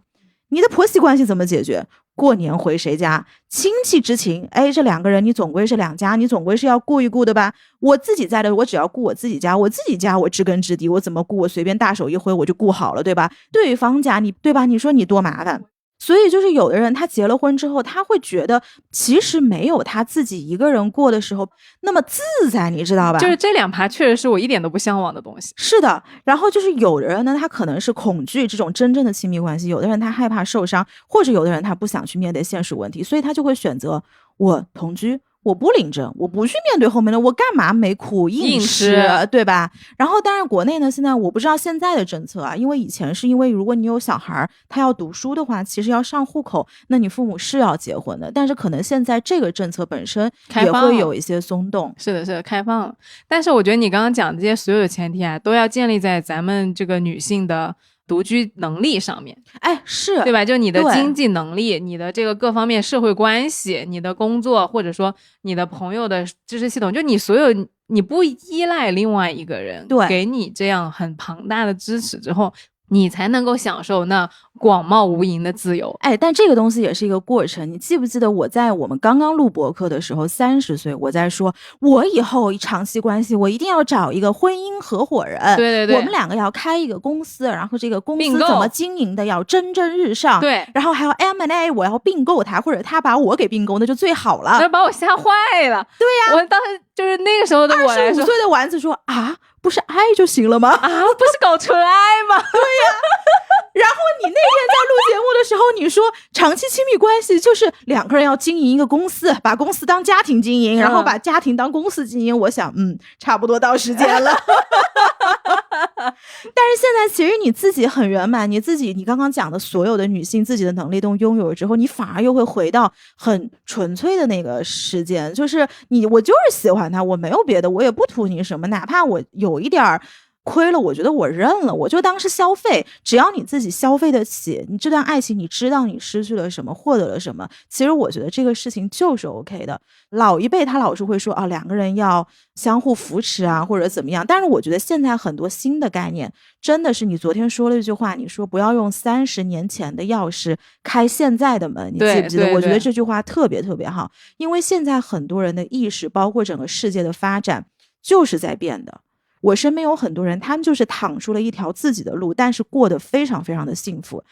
你的婆媳关系怎么解决？过年回谁家，亲戚之情，这两个人你总归是两家，你总归是要顾一顾的吧。我自己在的，我只要顾我自己家，我自己家我知根知底，我怎么顾，我随便大手一挥我就顾好了，对吧？对方家你对吧？你说你多麻烦。所以就是有的人他结了婚之后，他会觉得其实没有他自己一个人过的时候那么自在，你知道吧？就是这两爬确实是我一点都不向往的东西。是的，然后就是有的人呢，他可能是恐惧这种真正的亲密关系，有的人他害怕受伤，或者有的人他不想去面对现实问题，所以他就会选择我同居，我不领证，我不去面对后面的，我干嘛没苦硬吃，对吧？然后当然国内呢，现在我不知道现在的政策啊，因为以前是因为如果你有小孩他要读书的话，其实要上户口，那你父母是要结婚的，但是可能现在这个政策本身也会有一些松动。是的，是的，开放了。但是我觉得你刚刚讲的这些所有的前提啊，都要建立在咱们这个女性的独居能力上面。哎，是对吧？就你的经济能力，你的这个各方面社会关系，你的工作，或者说你的朋友的知识系统，就你所有，你不依赖另外一个人给你这样很庞大的支持之后，你才能够享受那广袤无垠的自由。哎，但这个东西也是一个过程。你记不记得我在我们刚刚录博客的时候，30岁，我在说我以后长期关系我一定要找一个婚姻合伙人，对对对，我们2个要开一个公司，然后这个公司怎么经营的要蒸蒸日上，对，然后还有 M&A， 我要并购他，或者他把我给并购，那就最好了。那把我吓坏了。对呀，我当时就是那个时候的我来说，25岁的丸子说啊，不是爱就行了吗？啊，不是搞纯爱吗？对呀。然后你那天在录节目的时候，你说长期亲密关系就是2个人要经营一个公司，把公司当家庭经营，然后把家庭当公司经营。我想，差不多到时间了。但是现在其实你自己很圆满，你刚刚讲的所有的女性自己的能力都拥有了之后，你反而又会回到很纯粹的那个时间，就是我就是喜欢他，我没有别的，我也不图你什么，哪怕我有一点亏了，我觉得我认了，我就当是消费，只要你自己消费得起，你这段爱情你知道你失去了什么，获得了什么，其实我觉得这个事情就是 OK 的。老一辈他老是会说啊，2个人要相互扶持啊，或者怎么样，但是我觉得现在很多新的概念真的是你昨天说了一句话，你说不要用30年前的钥匙开现在的门，你记不记得？我觉得这句话特别特别好，因为现在很多人的意识包括整个世界的发展就是在变的。我身边有很多人，他们就是淌出了一条自己的路，但是过得非常非常的幸福。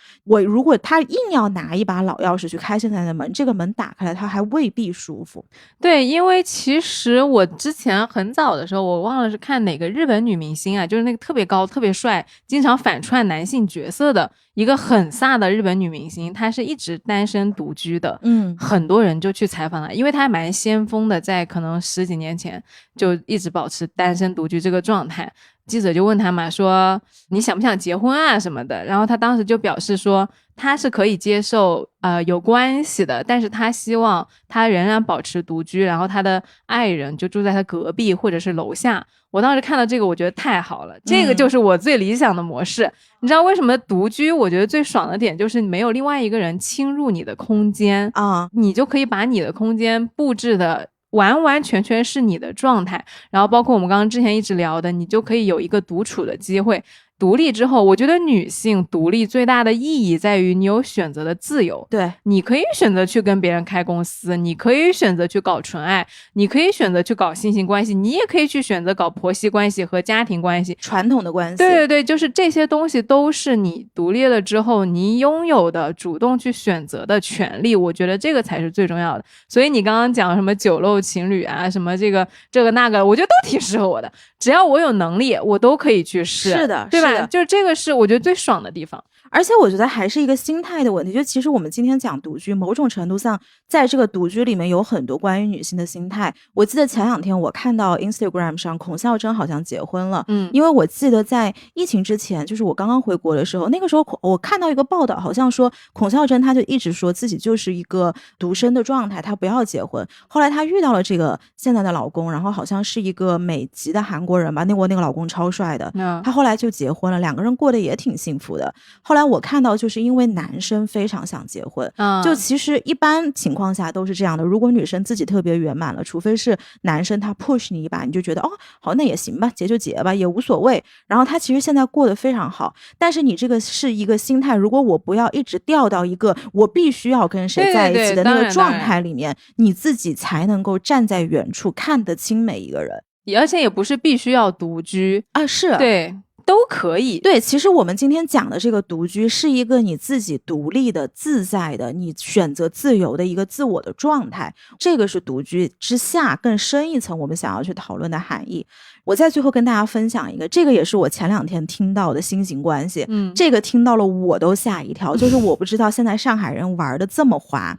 如果他硬要拿一把老钥匙去开现在的门，这个门打开了，他还未必舒服。对，因为其实我之前很早的时候，我忘了是看哪个日本女明星啊，就是那个特别高、特别帅、经常反串男性角色的一个很飒的日本女明星，她是一直单身独居的。很多人就去采访她，因为她还蛮先锋的，在可能10几年前就一直保持单身独居这个状态。记者就问他嘛，说你想不想结婚啊什么的，然后他当时就表示说他是可以接受有关系的，但是他希望他仍然保持独居，然后他的爱人就住在他隔壁或者是楼下。我当时看到这个我觉得太好了，这个就是我最理想的模式。你知道为什么独居我觉得最爽的点就是没有另外一个人侵入你的空间啊，你就可以把你的空间布置的完完全全是你的状态，然后包括我们刚刚之前一直聊的，你就可以有一个独处的机会。独立之后，我觉得女性独立最大的意义在于你有选择的自由。对，你可以选择去跟别人开公司，你可以选择去搞纯爱，你可以选择去搞性关系，你也可以去选择搞婆媳关系和家庭关系，传统的关系。对对对，就是这些东西都是你独立了之后你拥有的主动去选择的权利，我觉得这个才是最重要的。所以你刚刚讲什么酒肉情侣啊，什么这个那个，我觉得都挺适合我的，只要我有能力我都可以去试。是的，对吧？就是这个是我觉得最爽的地方。而且我觉得还是一个心态的问题，就其实我们今天讲独居，某种程度上在这个独居里面有很多关于女性的心态。我记得前2天我看到 Instagram 上孔孝真好像结婚了，因为我记得在疫情之前，就是我刚刚回国的时候，那个时候我看到一个报道，好像说孔孝真她就一直说自己就是一个独身的状态，她不要结婚。后来她遇到了这个现在的老公，然后好像是一个美籍的韩国人吧，那个老公超帅的，她后来就结婚了，2个人过得也挺幸福的。后来我看到就是因为男生非常想结婚，就其实一般情况下都是这样的，如果女生自己特别圆满了，除非是男生他 push 你一把，你就觉得哦好那也行吧，结就结吧，也无所谓。然后他其实现在过得非常好，但是你这个是一个心态，如果我不要一直掉到一个我必须要跟谁在一起的那个状态里面，你自己才能够站在远处看得清每一个人。而且也不是必须要独居啊，是对都可以。对，其实我们今天讲的这个独居是一个你自己独立的自在的你选择自由的一个自我的状态，这个是独居之下更深一层我们想要去讨论的含义。我在最后跟大家分享一个，这个也是我前2天听到的新型关系，这个听到了我都吓一跳，就是我不知道现在上海人玩的这么滑。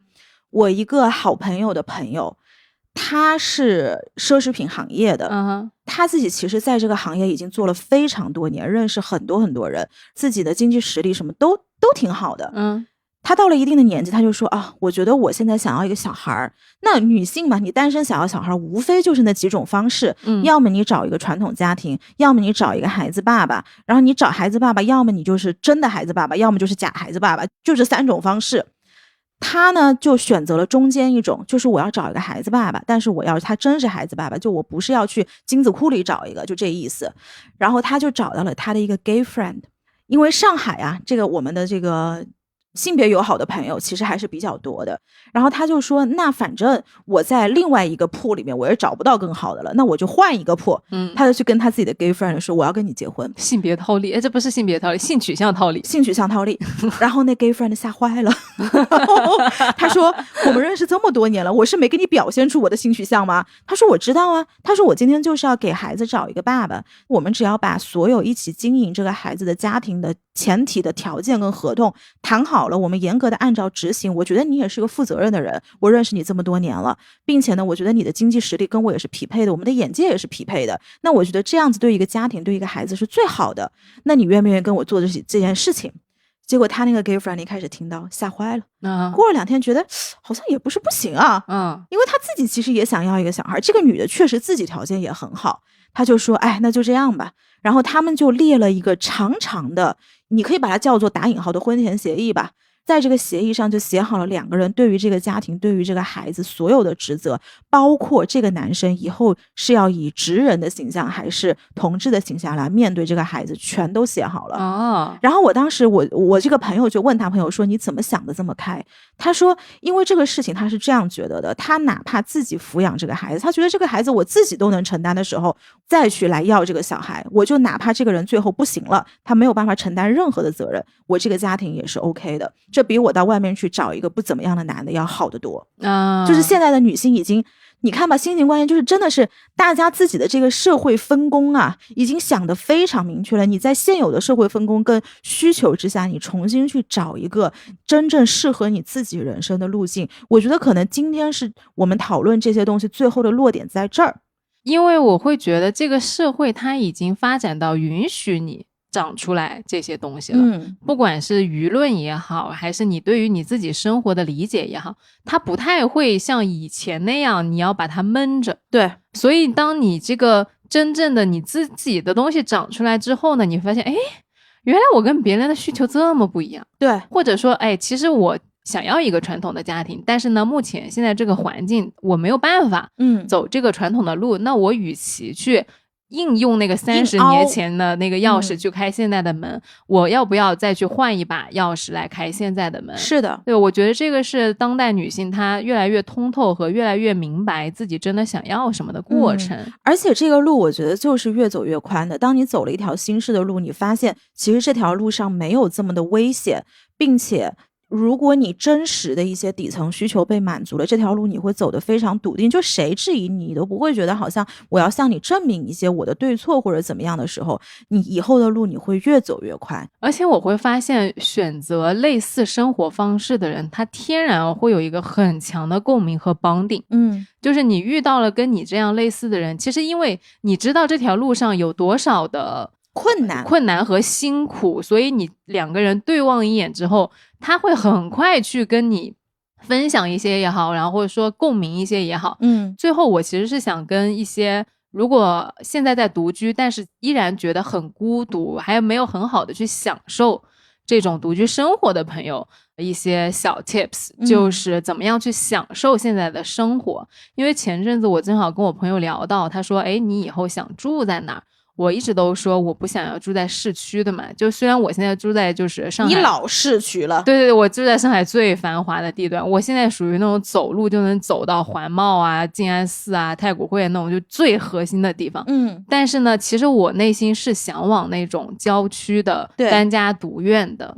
我一个好朋友的朋友，他是奢侈品行业的，他自己其实在这个行业已经做了非常多年，认识很多很多人，自己的经济实力什么都挺好的。他到了一定的年纪，他就说啊，我觉得我现在想要一个小孩。那女性嘛，你单身想要小孩，无非就是那几种方式，要么你找一个传统家庭，要么你找一个孩子爸爸，然后你找孩子爸爸，要么你就是真的孩子爸爸，要么就是假孩子爸爸，就这3种方式。他呢就选择了中间一种，就是我要找一个孩子爸爸，但是我要他真是孩子爸爸，就我不是要去精子库里找一个，就这意思。然后他就找到了他的一个 gay friend， 因为上海啊，这个我们的这个性别友好的朋友其实还是比较多的。然后他就说，那反正我在另外一个铺里面我也找不到更好的了，那我就换一个铺。他就去跟他自己的 gay friend 说，我要跟你结婚。性别套利，这不是性别套利，性取向套利。然后那 gay friend 吓坏了他说，我们认识这么多年了，我是没给你表现出我的性取向吗？他说我知道啊，他说我今天就是要给孩子找一个爸爸，我们只要把所有一起经营这个孩子的家庭的前提的条件跟合同谈好了，我们严格的按照执行。我觉得你也是个负责任的人，我认识你这么多年了，并且呢，我觉得你的经济实力跟我也是匹配的，我们的眼界也是匹配的，那我觉得这样子对一个家庭对一个孩子是最好的，那你愿不愿意跟我做这件事情？结果他那个 gay friend 一开始听到吓坏了，过了2天觉得好像也不是不行啊，因为他自己其实也想要一个小孩，这个女的确实自己条件也很好，他就说哎，那就这样吧。然后他们就列了一个长长的，你可以把它叫做打引号的婚前协议吧。在这个协议上就写好了2个人对于这个家庭对于这个孩子所有的职责，包括这个男生以后是要以直人的形象还是同志的形象来面对这个孩子，全都写好了。然后我当时我这个朋友就问他朋友说，你怎么想的这么开？他说因为这个事情他是这样觉得的，他哪怕自己抚养这个孩子，他觉得这个孩子我自己都能承担的时候再去来要这个小孩，我就哪怕这个人最后不行了，他没有办法承担任何的责任，我这个家庭也是 OK 的，这比我到外面去找一个不怎么样的男的要好得多。就是现在的女性已经，你看吧，新型关系就是真的是大家自己的这个社会分工啊，已经想得非常明确了。你在现有的社会分工跟需求之下，你重新去找一个真正适合你自己人生的路径。我觉得可能今天是我们讨论这些东西最后的落点在这儿，因为我会觉得这个社会它已经发展到允许你长出来这些东西了，不管是舆论也好，还是你对于你自己生活的理解也好，它不太会像以前那样你要把它闷着。对，所以当你这个真正的你自己的东西长出来之后呢，你发现哎，原来我跟别人的需求这么不一样。对，或者说哎，其实我想要一个传统的家庭，但是呢目前现在这个环境我没有办法走这个传统的路，那我与其去应用那个30年前的那个钥匙去开现在的门，我要不要再去换一把钥匙来开现在的门？是的，对，我觉得这个是当代女性她越来越通透和越来越明白自己真的想要什么的过程。而且这个路我觉得就是越走越宽的，当你走了一条新式的路，你发现其实这条路上没有这么的危险，并且如果你真实的一些底层需求被满足了，这条路你会走得非常笃定，就谁质疑你都不会觉得好像我要向你证明一些我的对错或者怎么样的时候，你以后的路你会越走越宽。而且我会发现选择类似生活方式的人，他天然会有一个很强的共鸣和bonding。就是你遇到了跟你这样类似的人，其实因为你知道这条路上有多少的困难和辛苦，所以你2个人对望一眼之后，他会很快去跟你分享一些也好，然后或者说共鸣一些也好。最后我其实是想跟一些如果现在在独居但是依然觉得很孤独，还没有很好的去享受这种独居生活的朋友一些小 tips，就是怎么样去享受现在的生活。因为前阵子我正好跟我朋友聊到，他说哎，你以后想住在哪儿？我一直都说我不想要住在市区的嘛，就虽然我现在住在就是上海，你老市区了。对，我住在上海最繁华的地段，我现在属于那种走路就能走到环贸啊、静安寺啊、太古汇那种就最核心的地方。但是呢，其实我内心是向往那种郊区的单家独院的。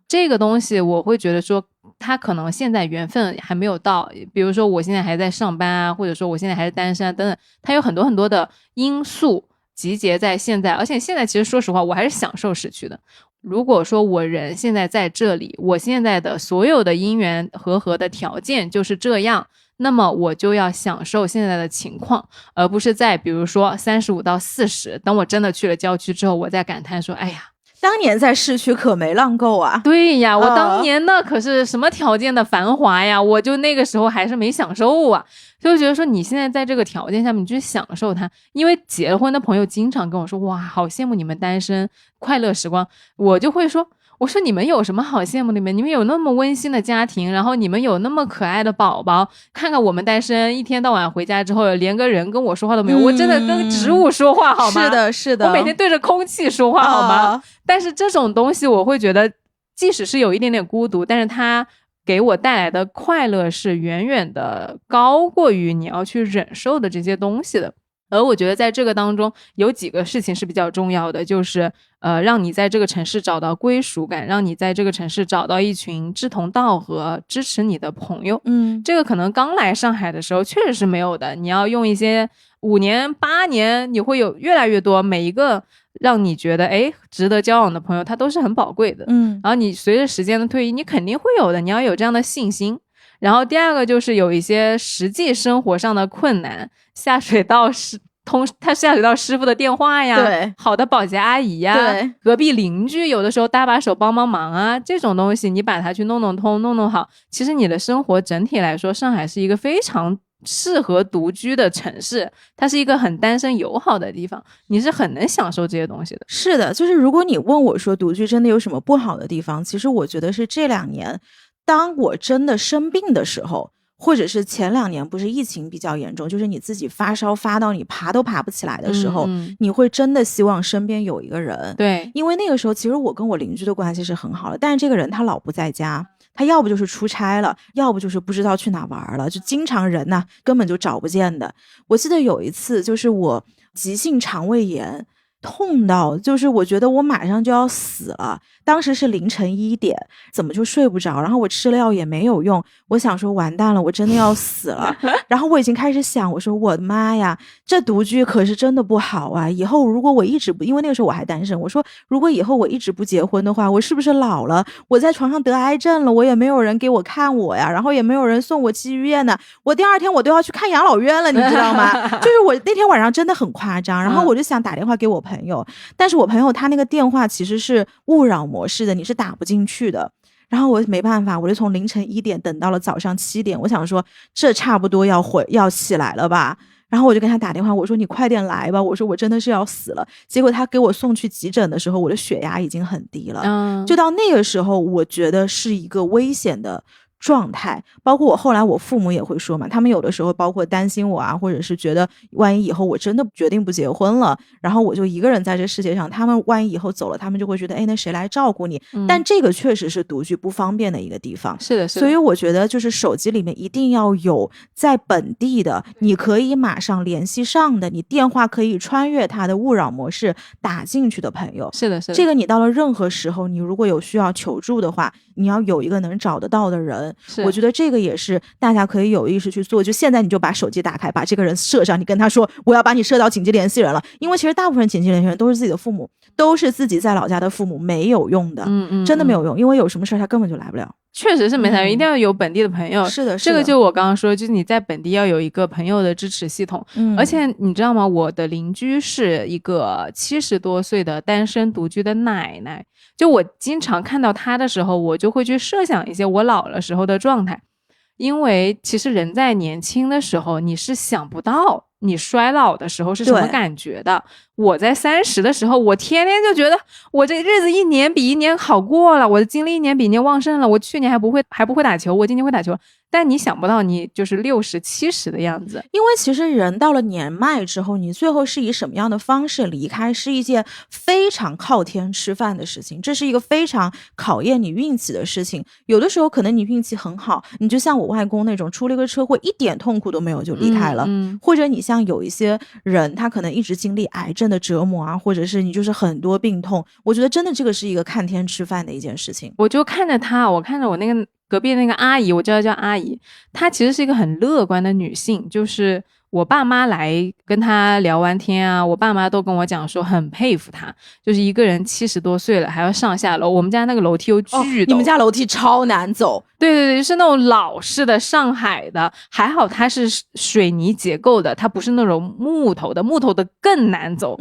这个东西我会觉得说他可能现在缘分还没有到，比如说我现在还在上班啊，或者说我现在还是单身啊等等，他有很多很多的因素集结在现在。而且现在其实说实话我还是享受市区的。如果说我人现在在这里，我现在的所有的因缘和合的条件就是这样，那么我就要享受现在的情况，而不是在比如说35到40，等我真的去了郊区之后，我再感叹说，哎呀，当年在市区可没浪够啊。对呀，我当年那可是什么条件的繁华呀，我就那个时候还是没享受啊。就觉得说你现在在这个条件下面你去享受它。因为结婚的朋友经常跟我说，哇，好羡慕你们单身快乐时光。我就会说，我说你们有什么好羡慕的？你们有那么温馨的家庭，然后你们有那么可爱的宝宝，看看我们单身一天到晚回家之后连个人跟我说话都没有，我真的跟植物说话好吗？是的是的，我每天对着空气说话好吗？但是这种东西我会觉得即使是有一点点孤独，但是它给我带来的快乐是远远的高过于你要去忍受的这些东西的。而我觉得在这个当中有几个事情是比较重要的，就是让你在这个城市找到归属感，让你在这个城市找到一群志同道合支持你的朋友。这个可能刚来上海的时候确实是没有的，你要用一些5年8年，你会有越来越多，每一个让你觉得值得交往的朋友他都是很宝贵的。然后你随着时间的推移你肯定会有的，你要有这样的信心。然后第二个就是有一些实际生活上的困难，下水道师傅的电话呀，对，好的保洁阿姨呀，对，隔壁邻居有的时候搭把手帮忙啊，这种东西你把它去弄通弄好，其实你的生活整体来说，上海是一个非常适合独居的城市，它是一个很单身友好的地方，你是很能享受这些东西的。是的，就是如果你问我说独居真的有什么不好的地方，其实我觉得是这2年当我真的生病的时候，或者是前2年不是疫情比较严重，就是你自己发烧发到你爬都爬不起来的时候，你会真的希望身边有一个人。对，因为那个时候其实我跟我邻居的关系是很好的，但是这个人他老不在家，他要不就是出差了，要不就是不知道去哪玩了，就经常人呢根本就找不见的。我记得有一次就是我急性肠胃炎，痛到就是我觉得我马上就要死了，当时是凌晨1点，怎么就睡不着，然后我吃了药也没有用，我想说完蛋了，我真的要死了。然后我已经开始想，我说我的妈呀，这独居可是真的不好啊，以后如果我一直不，因为那个时候我还单身，我说如果以后我一直不结婚的话，我是不是老了，我在床上得癌症了，我也没有人给我看我呀，然后也没有人送我去医院呢，我第2天我都要去看养老院了，你知道吗？就是我那天晚上真的很夸张，然后我就想打电话给我朋友，但是我朋友他那个电话其实是勿扰模式的，你是打不进去的。然后我没办法，我就从凌晨1点等到了早上7点，我想说这差不多要起来了吧，然后我就跟他打电话，我说你快点来吧，我说我真的是要死了。结果他给我送去急诊的时候，我的血压已经很低了，就到那个时候我觉得是一个危险的状态。包括我后来我父母也会说嘛，他们有的时候包括担心我啊，或者是觉得万一以后我真的决定不结婚了，然后我就一个人在这世界上，他们万一以后走了，他们就会觉得那谁来照顾你。但这个确实是独居不方便的一个地方。是的，所以我觉得就是手机里面一定要有在本地的你可以马上联系上的，你电话可以穿越它的勿扰模式打进去的朋友。是的，是的，这个你到了任何时候，你如果有需要求助的话，你要有一个能找得到的人。我觉得这个也是大家可以有意识去做，就现在你就把手机打开，把这个人设上，你跟他说我要把你设到紧急联系人了。因为其实大部分紧急联系人都是自己的父母，都是自己在老家的父母，没有用的。真的没有用，因为有什么事他根本就来不了。确实是没啥用，一定要有本地的朋友。是的，这个就我刚刚说，就是你在本地要有一个朋友的支持系统。而且你知道吗，我的邻居是一个70多岁的单身独居的奶奶，就我经常看到她的时候，我就会去设想一些我老了时候的状态。因为其实人在年轻的时候，你是想不到你衰老的时候是什么感觉的。我在30的时候，我天天就觉得我这日子一年比一年好过了，我的精力一年比一年旺盛了，我去年还不会打球，我今年会打球。但你想不到你就是60、70的样子。因为其实人到了年迈之后，你最后是以什么样的方式离开，是一件非常靠天吃饭的事情，这是一个非常考验你运气的事情。有的时候可能你运气很好，你就像我外公那种出了个车祸一点痛苦都没有就离开了，或者你像有一些人他可能一直经历癌症的折磨啊，或者是你就是很多病痛，我觉得真的这个是一个看天吃饭的一件事情。我就看着他，我看着我那个隔壁那个阿姨，我叫她叫阿姨，她其实是一个很乐观的女性，就是我爸妈来跟他聊完天啊，我爸妈都跟我讲说很佩服他，就是一个人70多岁了还要上下楼，我们家那个楼梯又巨陡，你们家楼梯超难走。对对对，就是那种老式的上海的，还好它是水泥结构的，它不是那种木头的更难走。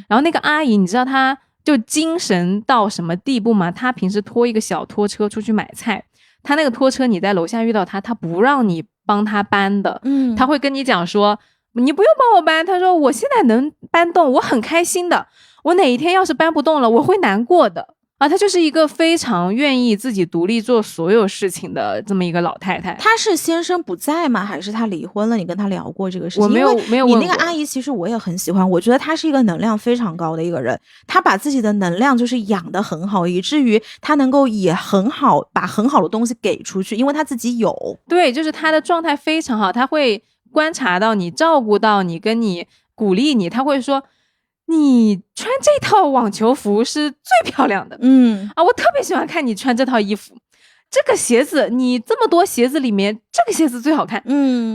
然后那个阿姨你知道她就精神到什么地步吗？她平时拖一个小拖车出去买菜，她那个拖车你在楼下遇到她不让你帮她搬的，她会跟你讲说你不用帮我搬，她说我现在能搬动我很开心的，我哪一天要是搬不动了我会难过的啊。她就是一个非常愿意自己独立做所有事情的这么一个老太太。她是先生不在吗？还是她离婚了？你跟她聊过这个事情？我没有问过。你那个阿姨其实我也很喜欢，我觉得她是一个能量非常高的一个人，她把自己的能量就是养得很好，以至于她能够也很好把很好的东西给出去，因为她自己有。对，就是她的状态非常好，她会观察到你，照顾到你，跟你鼓励你，她会说你穿这套网球服是最漂亮的，我特别喜欢看你穿这套衣服，这个鞋子你这么多鞋子里面这个鞋子最好看，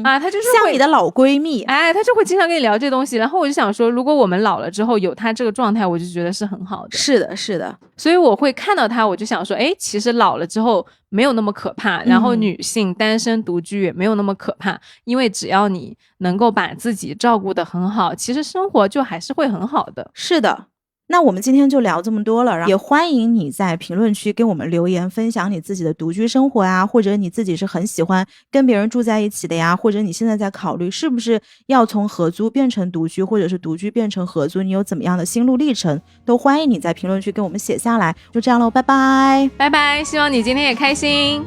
她就是像你的老闺蜜，她就会经常跟你聊这东西。然后我就想说，如果我们老了之后有她这个状态，我就觉得是很好的。是的，是的。所以我会看到她，我就想说，其实老了之后没有那么可怕，然后女性单身独居也没有那么可怕，因为只要你能够把自己照顾得很好，其实生活就还是会很好的。是的。那我们今天就聊这么多了，然后也欢迎你在评论区给我们留言，分享你自己的独居生活啊，或者你自己是很喜欢跟别人住在一起的呀，或者你现在在考虑是不是要从合租变成独居，或者是独居变成合租，你有怎么样的心路历程，都欢迎你在评论区给我们写下来。就这样咯，拜拜。拜拜，希望你今天也开心。